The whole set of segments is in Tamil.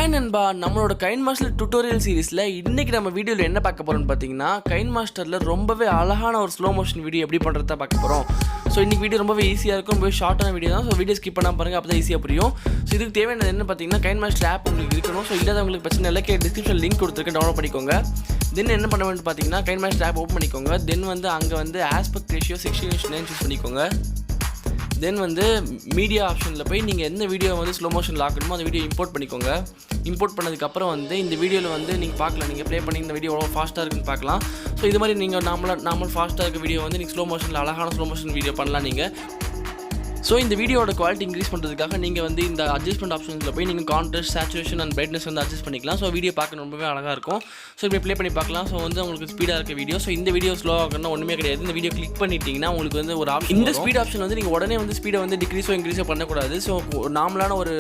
ஹாய் நண்பா, நம்மளோட கைன்மாஸ்டர் டுட்டோரியல் சீரிஸில் இன்றைக்கி நம்ம வீடியோவில் என்ன பார்க்க போகிறோம்னு பார்த்தீங்கன்னா, கைன்மாஸ்டரில் ரொம்பவே அழகான ஒரு ஸ்லோ மோஷன் வீடியோ எப்படி பண்ணுறதா பார்க்க போகிறோம். ஸோ இன்றைக்கி வீடியோ ரொம்பவே ஈஸியாக இருக்கும், ரொம்பவே ஷார்ட்டான வீடியோ தான். ஸோ வீடியோ ஸ்கிப் பண்ணால் பாருங்கள், அப்போ தான் ஈஸியாக புரியும். ஸோ இதுக்கு தேவையானது என்ன பார்த்தீங்கன்னா, கைன்மாஸ்டர் ஆப் உங்களுக்கு இருக்கணும். ஸோ இல்லாதவங்களுக்கு பிரச்சனை இல்லை, டிஸ்கிரிப்ஷன் லிங்க் கொடுத்துருக்கேன், டவுன்லோட் பண்ணிக்கோங்க. தென் என்ன பண்ண வேண்டும் பார்த்தீங்கன்னா, கைன்மாஸ்டர் ஆப் ஓப்பன் பண்ணிக்கோங்க. தென் அங்கே ஆஸ்பெக்ட் ரேஷியோ 16:9 சூஸ் பண்ணிக்கோங்க. தென் மீடியா ஆப்ஷனில் போய் நீங்கள் எந்த வீடியோ ஸ்லோ மோஷனில் ஆக்கணுமோ அந்த வீடியோ இம்போர்ட் பண்ணிக்கோங்க. இம்போர்ட் பண்ணதுக்கப்புறம் இந்த வீடியோவில் நீங்கள் பார்க்கலாம், நீங்கள் ப்ளே பண்ணி இந்த வீடியோ எவ்வளோ ஃபாஸ்ட்டாக இருக்குன்னு பார்க்கலாம். ஸோ இது மாதிரி நீங்கள் நார்மல் ஃபாஸ்ட்டாக இருக்க வீடியோ நீங்கள் ஸ்லோ மோஷனில் அழகான ஸ்லோ மோஷன் வீடியோ பண்ணலாம் நீங்கள். ஸோ இந்த வீடியோட குவாலிட்டி இன்க்ரீஸ் பண்ணுறதுக்காக நீங்கள் இந்த அட்ஜஸ்ட்மெண்ட் ஆப்ஷன்ஸில் போய் நீங்கள் contrast, saturation and brightness adjust பண்ணிக்கலாம். ஸோ வீடியோ பார்க்க ரொம்பவே அழகாக இருக்கும். ஸோ இப்போ ப்ளே பண்ணி பார்க்கலாம். ஸோ உங்களுக்கு ஸ்பீடாக இருக்க வீடியோ. ஸோ இந்த வீடியோ ஸ்லோ ஆகணும்னா ஒன்றுமே கிடையாது. இந்த வீடியோ கிளிக் பண்ணிட்டீங்கன்னா உங்களுக்கு ஒரு ஆப்ஷன், இந்த ஸ்பீட் ஆப்ஷன் நீங்கள் உடனே ஸ்பீடை டிக்ரீஸோ இன்க்ரீஸோ பண்ணக்கூடாது. ஸோ நார்மலான ஒரு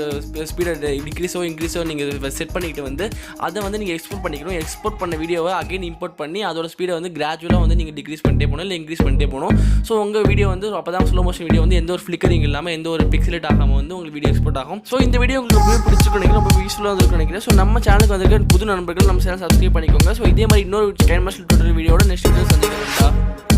ஸ்பீடை டிக்ரீஸோ இன்க்ரீஸோ நீங்கள் செட் பண்ணிவிட்டு அதை நீங்கள் எக்ஸ்போர்ட் பண்ணிக்கணும். எக்ஸ்போர்ட் பண்ண வீடியோவை அகைன் இம்போர்ட் பண்ணி அதோட ஸ்பீடை கிராஜுவலாக நீங்கள் டிக்ரீஸ் பண்ணிட்டே போகணும், இல்லை இன்க்ரீஸ் பண்ணிட்டே போகணும். ஸோ உங்கள் வீடியோ அப்போ தான் ஸ்லோ மோஷன் வீடியோ எந்த ஒரு ஃப்ளிக்கரிங் இல்லாமல், எந்த ஒரு பிக்சலேட் ஆகாமல் உங்களுக்கு வீடியோ எக்ஸ்போர்ட் ஆகும். ஸோ இந்த வீடியோ உங்களுக்கு ரொம்ப பிடிச்சிருக்கு நினைக்கிறேன், ரொம்ப யூஸ்ஃபுல்லாக இருக்குன்னு நினைக்கிறேன். ஸோ நம்ம சேனலுக்கு வந்திருக்க புது நண்பர்கள் நம்ம சேனல் சப்ஸ்கிரைப் பண்ணிக்கோங்க. ஸோ இதே மாதிரி இன்னொரு கைன்மாஸ்டர் டுட்டோரியல் வீடியோட நெக்ஸ்ட் வீடியோ சந்திக்கிறேன்.